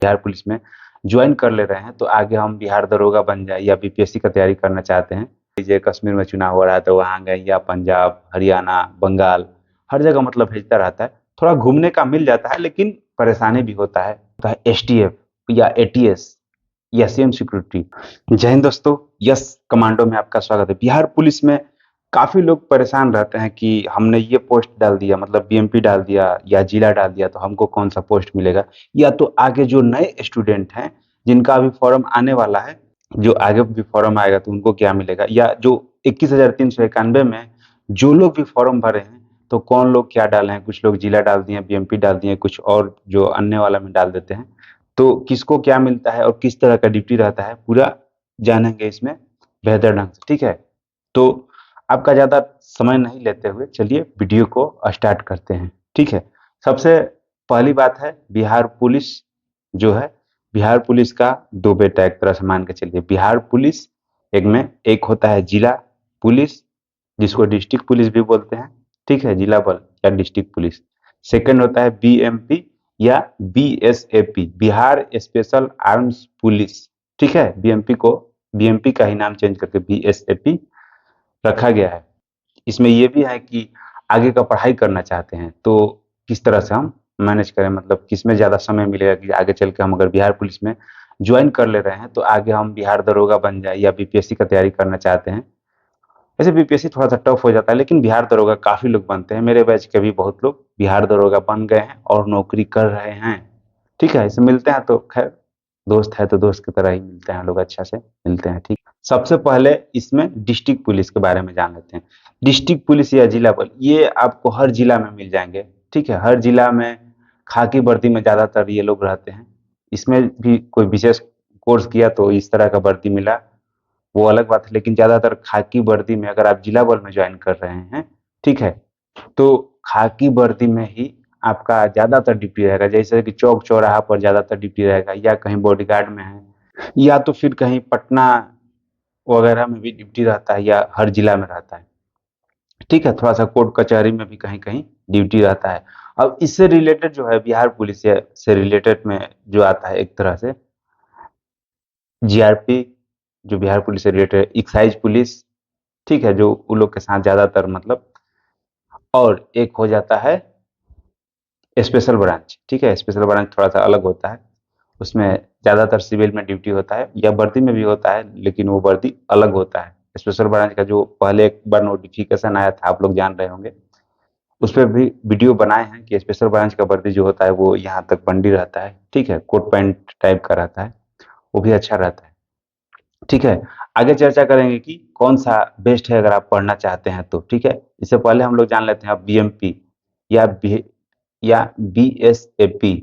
Bihar police में join कर ले रहे हैं तो आगे हम बिहार दरोगा बन जाए या बीपीएससी का तैयारी करना चाहते हैं। लीजिए कश्मीर में चुनाव हो रहा है तो वहाँ गए, या पंजाब, हरियाणा, बंगाल, हर जगह मतलब भेजता रहता है। थोड़ा घूमने का मिल जाता है लेकिन परेशानी भी होता है। एसटीएफ या एटीएस या सीएम सिक्योरिटी। जय हिंद दोस्तों, यस कमांडो में आपका स्वागत है। बिहार पुलिस में काफी लोग परेशान रहते हैं कि हमने ये पोस्ट डाल दिया, मतलब बीएमपी डाल दिया या जिला डाल दिया तो हमको कौन सा पोस्ट मिलेगा, या तो आगे जो नए स्टूडेंट हैं जिनका अभी फॉर्म आने वाला है, जो आगे भी फॉर्म आएगा तो उनको क्या मिलेगा, या जो 21,391 में जो लोग भी फॉर्म भरे हैं तो कौन लोग क्या डाले हैं। कुछ लोग जिला डाल दिए, बीएमपी डाल दिए, कुछ और जो अन्य वाला में डाल देते हैं। तो किसको क्या मिलता है और किस तरह का ड्यूटी रहता है पूरा जानेंगे इसमें बेहतर ढंग से, ठीक है। तो आपका ज़्यादा समय नहीं लेते हुए चलिए वीडियो को स्टार्ट करते हैं, ठीक है। सबसे पहली बात है, बिहार पुलिस जो है, बिहार पुलिस का दो बेटा एक तरह से मान के चलिए। बिहार पुलिस एक होता है जिला पुलिस, जिसको डिस्ट्रिक्ट पुलिस भी बोलते हैं, ठीक है, जिला बल या डिस्ट्रिक्ट पुलिस। सेकंड होता है बीएमपी या बीएसएपी, बिहार स्पेशल आर्म्स पुलिस, ठीक है। बीएमपी का ही नाम चेंज करके बीएसएपी रखा गया है। इसमें ये भी है कि आगे का पढ़ाई करना चाहते हैं तो किस तरह से हम मैनेज करें, मतलब किसमें ज़्यादा समय मिलेगा कि आगे चल के हम अगर बिहार पुलिस में ज्वाइन कर ले रहे हैं तो आगे हम बिहार दरोगा बन जाए या बीपीएससी का तैयारी करना चाहते हैं। वैसे बीपीएससी थोड़ा सा टफ हो जाता है लेकिन बिहार दरोगा काफ़ी लोग बनते हैं। मेरे बैच के भी बहुत लोग बिहार दरोगा बन गए हैं और नौकरी कर रहे हैं, ठीक है। इससे मिलते हैं तो खैर दोस्त है तो दोस्त की तरह ही मिलते हैं लोग, अच्छा से मिलते हैं, ठीक। सबसे पहले इसमें डिस्ट्रिक्ट पुलिस के बारे में जान लेते हैं। डिस्ट्रिक्ट पुलिस या जिला पुलिस ये आपको हर जिला में मिल जाएंगे, ठीक है। हर जिला में खाकी वर्दी में ज़्यादातर ये लोग रहते हैं। इसमें भी कोई विशेष कोर्स किया तो इस तरह का वर्दी मिला, वो अलग बात है, लेकिन ज़्यादातर खाकी वर्दी में अगर आप जिला बल में ज्वाइन कर रहे हैं, ठीक है, तो खाकी वर्दी में ही आपका ज़्यादातर ड्यूटी रहेगा। जैसे कि चौक चौराहा पर ज़्यादातर ड्यूटी रहेगा, या कहीं बॉडीगार्ड में है, या तो फिर कहीं पटना वगैरह में भी ड्यूटी रहता है, या हर जिला में रहता है, ठीक है। थोड़ा सा कोर्ट कचहरी में भी कहीं कहीं ड्यूटी रहता है। अब इससे रिलेटेड जो है बिहार पुलिस से रिलेटेड में जो आता है एक तरह से जीआरपी, जो बिहार पुलिस से रिलेटेड एक्साइज पुलिस, ठीक है, जो उन लोग के साथ ज़्यादातर मतलब। और एक हो जाता है स्पेशल ब्रांच, ठीक है। स्पेशल ब्रांच थोड़ा सा अलग होता है, उसमें ज़्यादातर सिविल में ड्यूटी होता है या वर्दी में भी होता है, लेकिन वो वर्दी अलग होता है। स्पेशल ब्रांच का जो पहले एक बार नोटिफिकेशन आया था, आप लोग जान रहे होंगे, उस पर भी वीडियो बनाए हैं कि स्पेशल ब्रांच का वर्दी जो होता है वो यहाँ तक बंडी रहता है, ठीक है, कोट पैंट टाइप का रहता है, वो भी अच्छा रहता है, ठीक है। आगे चर्चा करेंगे कि कौन सा बेस्ट है अगर आप पढ़ना चाहते हैं तो, ठीक है। इससे पहले हम लोग जान लेते हैं अब बीएमपी या बीएसएपी।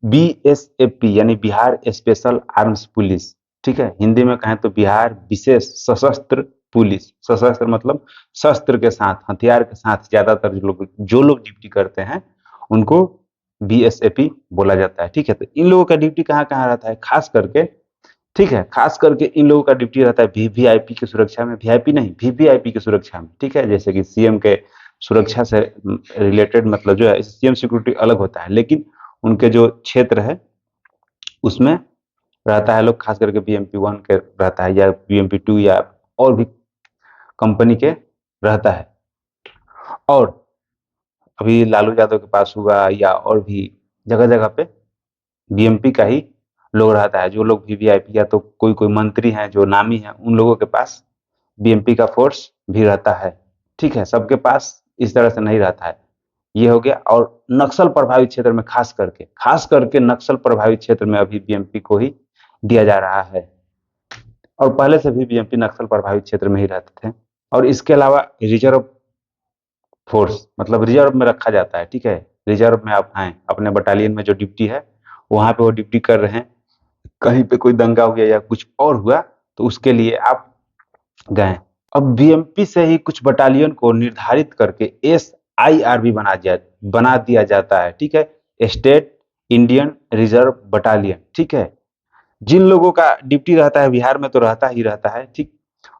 बीएसएपी यानी बिहार स्पेशल आर्म्स पुलिस, ठीक है। हिंदी में कहें तो बिहार विशेष सशस्त्र पुलिस। सशस्त्र मतलब शस्त्र के साथ, हथियार के साथ ज्यादातर जो लोग ड्यूटी करते हैं उनको बीएसएपी बोला जाता है, ठीक है। तो इन लोगों का ड्यूटी कहाँ कहाँ रहता है खास करके, ठीक है, खास करके इन लोगों का ड्यूटी रहता है वीवीआईपी की सुरक्षा में, वीआईपी नहीं वीवीआईपी की सुरक्षा में, ठीक है। जैसे कि सीएम के सुरक्षा से रिलेटेड मतलब जो है, सीएम सिक्योरिटी अलग होता है लेकिन उनके जो क्षेत्र है उसमें रहता है लोग, खास करके बीएमपी 1 के रहता है या बीएमपी 2 या और भी कंपनी के रहता है। और अभी लालू यादव के पास हुआ या और भी जगह जगह पे बीएमपी का ही लोग रहता है। जो लोग वीवीआईपी या तो कोई कोई मंत्री हैं जो नामी हैं, उन लोगों के पास बीएमपी का फोर्स भी रहता है, ठीक है। सबके पास इस तरह से नहीं रहता है, ये हो गया। और नक्सल प्रभावित क्षेत्र में खास करके नक्सल प्रभावित क्षेत्र में अभी बीएमपी को ही दिया जा रहा है, और पहले से भी बीएमपी नक्सल प्रभावित क्षेत्र में ही रहते थे। और इसके अलावा रिजर्व फोर्स मतलब रिजर्व में रखा जाता है, ठीक है। रिजर्व में आप हैं, अपने बटालियन में जो ड्यूटी है वहां पे वो ड्यूटी कर रहे हैं, कहीं पे कोई दंगा हो गया या कुछ और हुआ तो उसके लिए आप गए। अब बीएमपी से ही कुछ बटालियन को निर्धारित करके एसआईआरबी बना दिया जाता है, ठीक है, स्टेट इंडियन रिजर्व बटालियन, ठीक है। जिन लोगों का ड्यूटी रहता है बिहार में तो रहता ही रहता है, ठीक।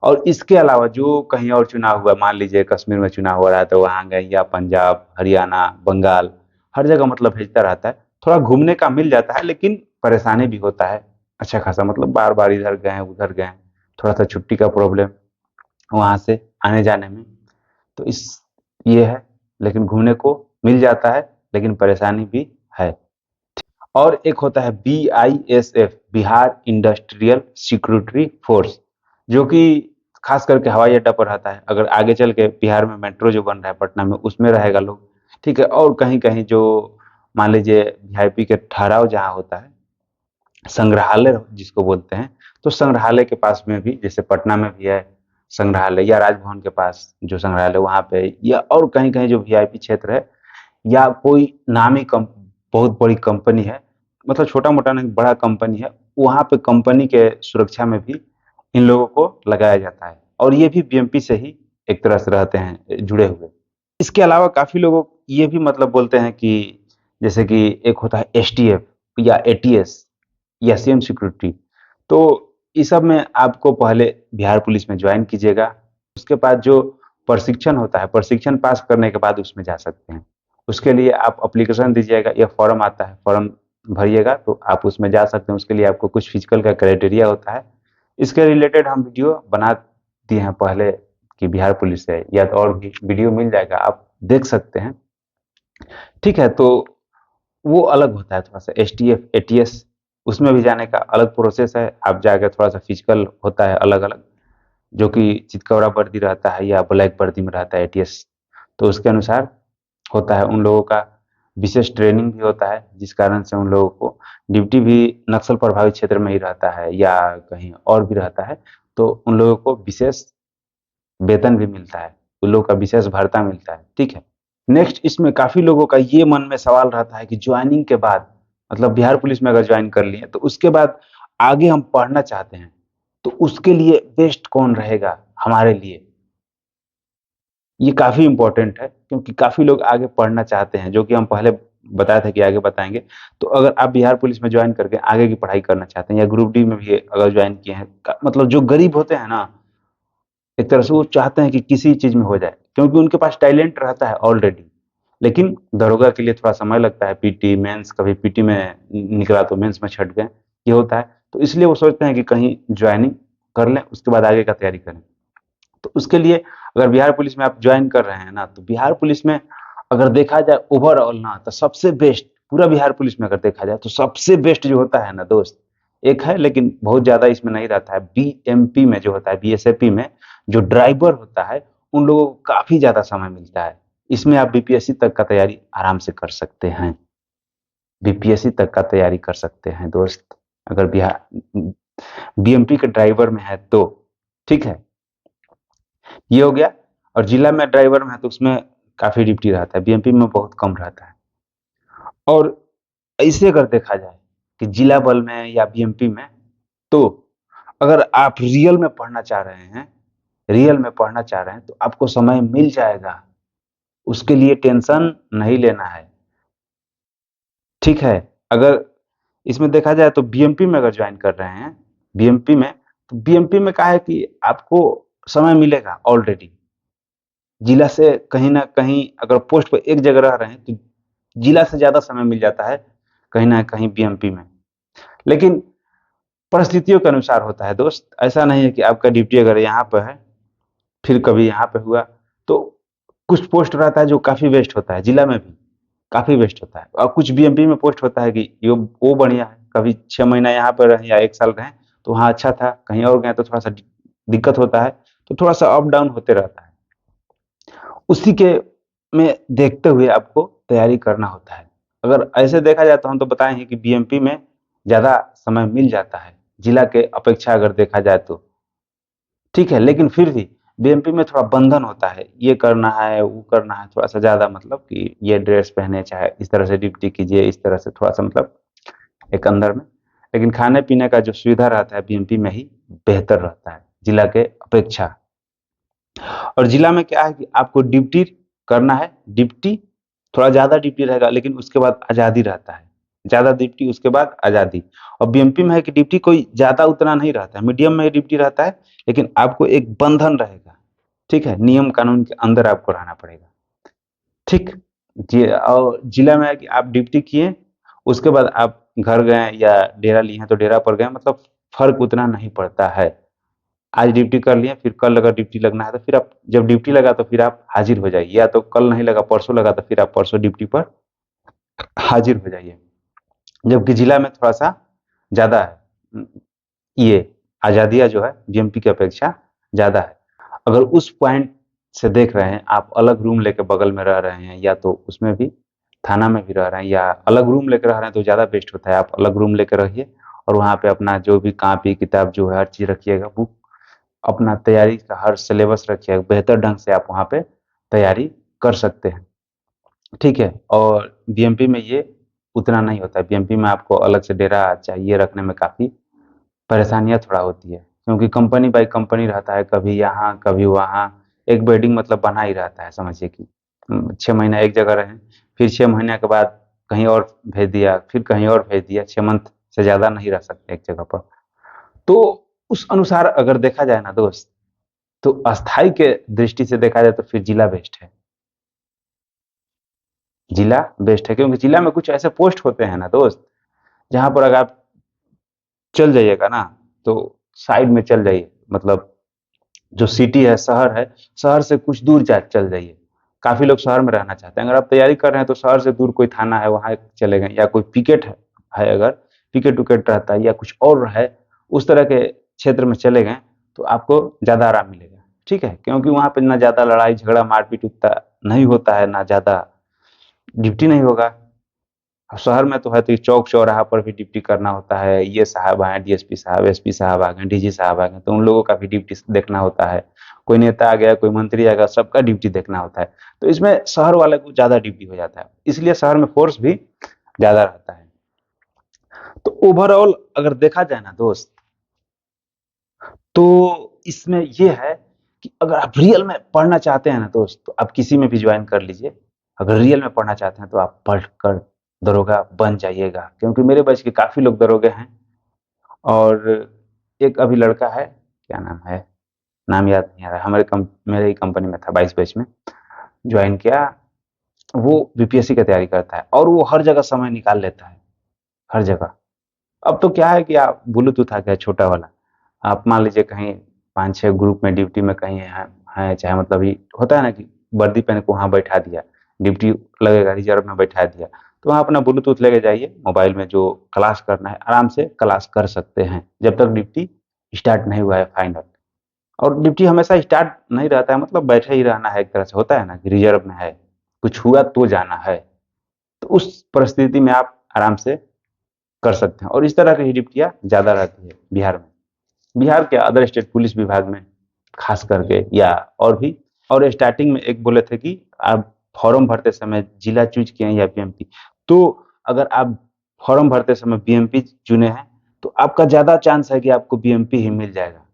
और इसके अलावा जो कहीं और चुनाव हुआ, मान लीजिए कश्मीर में चुनाव हो रहा है तो वहां गए, या पंजाब, हरियाणा, बंगाल, हर जगह मतलब भेजता रहता है। थोड़ा घूमने का मिल जाता है लेकिन परेशानी भी होता है अच्छा खासा, मतलब बार बार इधर गए उधर गए, थोड़ा सा छुट्टी का प्रॉब्लम वहाँ से आने जाने में, तो इस ये है। लेकिन घूमने को मिल जाता है, लेकिन परेशानी भी है। और एक होता है BISF, Bihar industrial security force, जो कि खास करके हवाई अड्डा पर रहता है। अगर आगे चल के बिहार में मेट्रो जो बन रहा है पटना में, उसमें रहेगा लोग, ठीक है। और कहीं कहीं जो मान लीजिए VIP के ठहराव जहाँ होता है, संग्रहालय जिसको बोलते हैं, तो संग्रहालय के पास में भी, जैसे पटना में भी है संग्रहालय, या राजभवन के पास जो संग्रहालय वहाँ पे, या और कहीं कहीं जो VIP क्षेत्र है, या कोई नामी बहुत बड़ी कंपनी है, मतलब छोटा मोटा नहीं बड़ा कंपनी है, वहाँ पे कंपनी के सुरक्षा में भी इन लोगों को लगाया जाता है। और ये भी BMP से ही एक तरह से रहते हैं जुड़े हुए। इसके अलावा काफी लोग ये भी मतलब बोलते हैं कि जैसे कि एक होता है STF या ATS या सीएम सिक्योरिटी, तो इस सब में आपको पहले बिहार पुलिस में ज्वाइन कीजिएगा। उसके बाद जो प्रशिक्षण होता है, प्रशिक्षण पास करने के बाद उसमें जा सकते हैं। उसके लिए आप एप्लीकेशन दीजिएगा या फॉर्म आता है, फॉर्म भरिएगा तो आप उसमें जा सकते हैं। उसके लिए आपको कुछ फिजिकल का क्राइटेरिया होता है। इसके रिलेटेड हम वीडियो बना दिए हैं पहले कि बिहार पुलिस है, या तो और भी वीडियो मिल जाएगा, आप देख सकते हैं, ठीक है। तो वो अलग होता है थोड़ा सा, STF ATS, उसमें भी जाने का अलग प्रोसेस है। आप जाकर थोड़ा सा फिजिकल होता है अलग अलग, जो कि चितकौरा वर्दी रहता है या ब्लैक वर्दी में रहता है ATS, तो उसके अनुसार होता है। उन लोगों का विशेष ट्रेनिंग भी होता है, जिस कारण से उन लोगों को ड्यूटी भी नक्सल प्रभावित क्षेत्र में ही रहता है या कहीं और भी रहता है, तो उन लोगों को विशेष वेतन भी मिलता है, उन लोगों का विशेष भत्ता मिलता है, ठीक है। नेक्स्ट, इसमें काफी लोगों का ये मन में सवाल रहता है कि ज्वाइनिंग के बाद, मतलब बिहार पुलिस में अगर ज्वाइन कर लिए तो उसके बाद आगे हम पढ़ना चाहते हैं, तो उसके लिए बेस्ट कौन रहेगा हमारे लिए। ये काफी इंपॉर्टेंट है, क्योंकि काफी लोग आगे पढ़ना चाहते हैं, जो कि हम पहले बताया था कि आगे बताएंगे। तो अगर आप बिहार पुलिस में ज्वाइन करके आगे की पढ़ाई करना चाहते हैं, या ग्रुप डी में भी अगर ज्वाइन किए हैं, मतलब जो गरीब होते हैं ना, एक तरह से वो चाहते हैं कि किसी चीज में हो जाए, क्योंकि उनके पास टैलेंट रहता है ऑलरेडी। लेकिन दरोगा के लिए थोड़ा समय लगता है, PT मेंस, कभी PT में निकला तो मेंस में छट गए, ये होता है। तो इसलिए वो सोचते हैं कि कहीं ज्वाइनिंग कर लें, उसके बाद आगे का तैयारी करें। तो उसके लिए अगर बिहार पुलिस में आप ज्वाइन कर रहे हैं ना, तो बिहार पुलिस में अगर देखा जाए ओवरऑल ना, तो सबसे बेस्ट, पूरा बिहार पुलिस में अगर देखा जाए तो सबसे बेस्ट जो होता है ना दोस्त, एक है लेकिन बहुत ज्यादा इसमें नहीं रहता है, BMP में जो होता है, BSFP में जो ड्राइवर होता है, उन लोगों को काफी ज्यादा समय मिलता है। इसमें आप BPSC तक का तैयारी आराम से कर सकते हैं, BPSC तक का तैयारी कर सकते हैं दोस्त, अगर बिहार BMP के ड्राइवर में है तो, ठीक है। ये हो गया। और जिला में ड्राइवर में है तो उसमें काफी ड्यूटी रहता है, BMP में बहुत कम रहता है। और ऐसे अगर देखा जाए कि जिला बल में या BMP में, तो अगर आप रियल में पढ़ना चाह रहे हैं, रियल में पढ़ना चाह रहे हैं, तो आपको समय मिल जाएगा, उसके लिए टेंशन नहीं लेना है, ठीक है। अगर इसमें देखा जाए तो BMP में अगर ज्वाइन कर रहे हैं, BMP में, तो BMP में क्या है कि आपको समय मिलेगा ऑलरेडी। जिला से कहीं ना कहीं अगर पोस्ट पर एक जगह रह रहे हैं, तो जिला से ज्यादा समय मिल जाता है कहीं ना कहीं BMP में। लेकिन परिस्थितियों के अनुसार होता है दोस्त, ऐसा नहीं है कि आपका ड्यूटी अगर यहाँ पे है, फिर कभी यहाँ पे हुआ, तो कुछ पोस्ट रहता है जो काफी वेस्ट होता है, जिला में भी काफी वेस्ट होता है। और कुछ BMP में पोस्ट होता है कि यो वो बढ़िया है, कभी 6 महीना यहाँ पर रहे या 1 साल रहे, तो वहाँ अच्छा था, कहीं और गए तो थोड़ा सा दिक्कत होता है, तो थोड़ा सा अप डाउन होते रहता है। उसी के में देखते हुए आपको तैयारी करना होता है। अगर ऐसे देखा जाए तो हम तो बताए हैं कि BMP में ज़्यादा समय मिल जाता है, जिला के अपेक्षा अगर देखा जाए तो, ठीक है। लेकिन फिर भी BMP में थोड़ा बंधन होता है, ये करना है, वो करना है, थोड़ा-सा ज़्यादा, मतलब कि ये ड्रेस पहने, चाहे इस तरह से ड्यूटी कीजिए, इस तरह से थोड़ा-सा, मतलब एक अंदर में। लेकिन खाने-पीने का जो सुविधा रहता है BMP में ही बेहतर रहता है, जिला के अपेक्षा। और जिला में क्या है कि आपको ड्यूटी करना है, ड्यूटी थोड़ा ज़्यादा ड्यूटी रहेगा, लेकिन उसके बाद आज़ादी रहता है। ज़्यादा ड्यूटी उसके बाद आज़ादी। और BMP में है कि ड्यूटी कोई ज़्यादा उतना नहीं रहता है, मीडियम में ड्यूटी रहता है, लेकिन आपको एक बंधन रहेगा, ठीक है? नियम कानून के अंदर आपको रहना पड़ेगा, ठीक? जी। और जिला में है कि आप ड्यूटी किए, उसके बाद आप घर गए या डेरा लिए हैं तो डेरा पर गए, मतलब फ़र्क उतना नहीं पड़ता है। आज ड्यूटी कर लिए, फिर कल अगर ड्यूटी लगना है तो फिर आप जब ड्यूटी लगा तो फिर आप हाज़िर हो जाइए, या तो कल नहीं लगा परसों लगा तो फिर आप परसों ड्यूटी पर हाज़िर हो जाइए। जबकि जिला में थोड़ा-सा ज़्यादा है। ये आज़ादियाँ जो है बीएमपी की अपेक्षा ज़्यादा है। अगर उस पॉइंट से देख रहे हैं, आप अलग रूम लेके बगल में रह रहे हैं, या तो उसमें भी थाना में भी रह रहे हैं, या अलग रूम लेके रह रहे हैं तो ज़्यादा बेस्ट होता है। आप अलग रूम लेके रहिए और वहाँ पे अपना जो भी कॉपी किताब जो है हर चीज़ रखिएगा, बुक अपना तैयारी का हर सिलेबस रखिएगा, बेहतर ढंग से आप वहाँ पे तैयारी कर सकते हैं। ठीक है? और बीएमपी में ये उतना नहीं होता है। बीएमपी में आपको अलग से डेरा चाहिए रखने में काफ़ी परेशानियाँ थोड़ा होती है, क्योंकि कंपनी बाय कंपनी रहता है, कभी यहाँ, कभी वहाँ, एक बेडिंग मतलब बना ही रहता है, समझिए कि 6 महीना एक जगह रहें, फिर 6 महीने के बाद कहीं और भेज दिया, फिर कहीं और भेज दिया, 6 मंथ से ज़्यादा नहीं रह सकते एक जगह पर। तो उस अनुसार अगर देखा जाए ना दोस्त, तो अस्थाई के दृष्टि से देखा जाए तो फिर जिला बेस्ट है। जिला बेस्ट है, क्योंकि जिला में कुछ ऐसे पोस्ट होते हैं ना दोस्त, जहाँ पर अगर आप चल जाइएगा ना, तो साइड में चल जाइए, मतलब जो सिटी है, शहर है, शहर से कुछ दूर जा चल जाइए। काफ़ी लोग शहर में रहना चाहते हैं। अगर आप तैयारी कर रहे हैं तो शहर से दूर कोई थाना है, वहाँ चले गए, या कोई पिकेट है अगर पिकेट-उकेट रहता है या कुछ और है, उस तरह के क्षेत्र में चले गए, तो आपको ज़्यादा आराम मिलेगा। ठीक है? क्योंकि वहाँ पे ना ज़्यादा लड़ाई झगड़ा मारपीट उतना नहीं होता है, ना ज़्यादा ड्यूटी नहीं होगा। शहर में तो है तो ये चौक चौराहा पर भी ड्यूटी करना होता है, ये साहब आए, डीएसपी साहब, एसपी साहब आ गए, डीजी साहब आ गए, तो उन लोगों का भी ड्यूटी देखना होता है। कोई नेता आ गया, कोई मंत्री आ गया, सबका ड्यूटी देखना होता है। तो इसमें शहर वाले को ज़्यादा ड्यूटी हो जाता है, इसलिए शहर में फोर्स भी ज़्यादा रहता है। तो ओवरऑल अगर देखा जाए ना दोस्त, तो इसमें ये है कि अगर आप रियल में पढ़ना चाहते हैं ना दोस्त, तो आप किसी में भी ज्वाइन कर लीजिए। अगर रियल में पढ़ना चाहते हैं तो आप पढ़कर दरोगा बन जाइएगा, क्योंकि मेरे बैच के काफ़ी लोग दरोगे हैं। और एक अभी लड़का है, क्या नाम है? नाम याद नहीं आ रहा, मेरे ही कंपनी में था, 22 बैच में जॉइन किया। वो बीपीएससी की तैयारी करता है और वो हर जगह समय निकाल लेता है, हर जगह। अब तो क्या है कि आप ब्लूटूथ आ गया छोटा वाला, आप मान लीजिए कहीं 5-6 ग्रुप में ड्यूटी में कहीं हैं, चाहे मतलब ये होता है ना कि वर्दी पहन के वहाँ बैठा दिया, ड्यूटी लगेगा रिजर्व में बैठा दिया, तो वहाँ अपना ब्लूटूथ लेके जाइए, मोबाइल में जो क्लास करना है आराम से क्लास कर सकते हैं, जब तक ड्यूटी स्टार्ट नहीं हुआ है फाइनल। और ड्यूटी हमेशा स्टार्ट नहीं रहता है, मतलब बैठे ही रहना है, एक तरह से होता है ना कि रिजर्व में है, कुछ हुआ तो जाना है। तो उस परिस्थिति में आप आराम से कर सकते हैं, और इस तरह की ड्यूटियाँ ज़्यादा रहती है बिहार में। बिहार के अदर स्टेट पुलिस विभाग में खास करके, या और भी। और स्टार्टिंग में एक बोले थे कि आप फॉर्म भरते समय जिला चूज किए हैं या बीएमपी, तो अगर आप फॉर्म भरते समय बीएमपी चुने हैं तो आपका ज़्यादा चांस है कि आपको बीएमपी ही मिल जाएगा,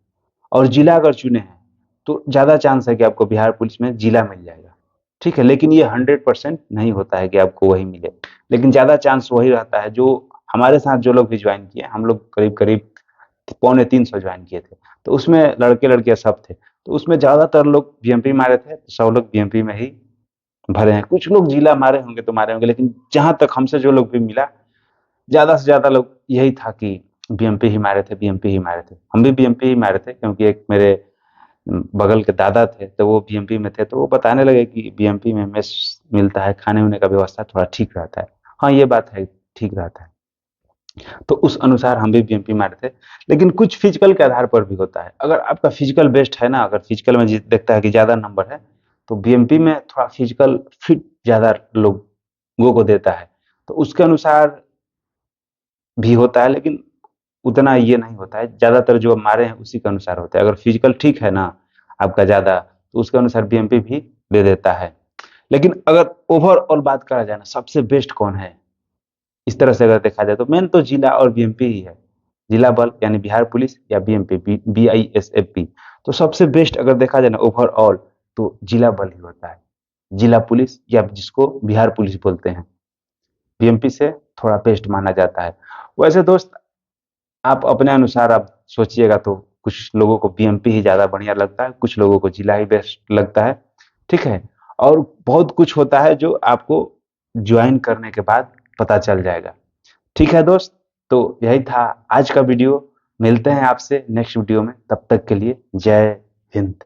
और जिला अगर चुने हैं तो ज़्यादा चांस है कि आपको बिहार पुलिस में जिला मिल जाएगा। ठीक है? लेकिन ये 100% नहीं होता है कि आपको वही मिले, लेकिन ज़्यादा चांस वही रहता है। जो हमारे साथ जो लोग भी ज्वाइन किए, हम लोग करीब-करीब पौने 300 ज्वाइन किए थे, तो उसमें लड़के-लड़कियाँ सब थे। तो उसमें ज़्यादातर लोग बीएमपी मारे थे, तो सब लोग बीएमपी में ही भरे हैं। कुछ लोग जिला मारे होंगे तो मारे होंगे, लेकिन जहाँ तक हमसे जो लोग भी मिला, ज़्यादा से ज़्यादा लोग यही था कि बीएमपी ही मारे थे, बीएमपी ही मारे थे। हम भी बीएमपी ही मारे थे, क्योंकि एक मेरे बगल के दादा थे, तो वो बीएमपी में थे, तो वो बताने लगे कि बीएमपी में मेस मिलता है, खाने-वाने का व्यवस्था थोड़ा ठीक रहता है। हाँ, ये बात है, ठीक रहता है। तो उस अनुसार हम भी बीएमपी मारे थे। लेकिन कुछ फिजिकल के आधार पर भी होता है। अगर आपका फिजिकल बेस्ट है ना, अगर फिजिकल में देखता है कि ज़्यादा नंबर है, तो बीएमपी में थोड़ा फिजिकल फिट ज़्यादा लोगों को देता है। तो उसके अनुसार भी होता है, लेकिन उतना ये नहीं होता है। ज़्यादातर जो हमारे हैं उसी के अनुसार होता है। अगर फिजिकल ठीक है ना आपका ज़्यादा, तो उसके अनुसार बीएमपी भी दे देता है। लेकिन अगर ओवरऑल बात करा जाए ना, सबसे बेस्ट कौन है? इस तरह से अगर देखा जाए तो मेन तो जिला और बीएमपी ही है। जिला बल यानी बिहार पुलिस, या बीएमपी बीआईएसएफपी। तो सबसे बेस्ट अगर देखा जाए ना ओवरऑल, तो जिला बल ही होता है। जिला पुलिस, या जिसको बिहार पुलिस बोलते हैं, बीएमपी से थोड़ा बेस्ट माना जाता है। वैसे दोस्त, आप अपने अनुसार आप सोचिएगा, तो कुछ लोगों को बीएमपी ही ज़्यादा बढ़िया लगता है, कुछ लोगों को जिला ही बेस्ट लगता है। ठीक है? और बहुत कुछ होता है जो आपको जॉइन करने के बाद पता चल जाएगा। ठीक है दोस्त, तो यही था आज का वीडियो। मिलते हैं आपसे नेक्स्ट वीडियो में, तब तक के लिए जय हिंद।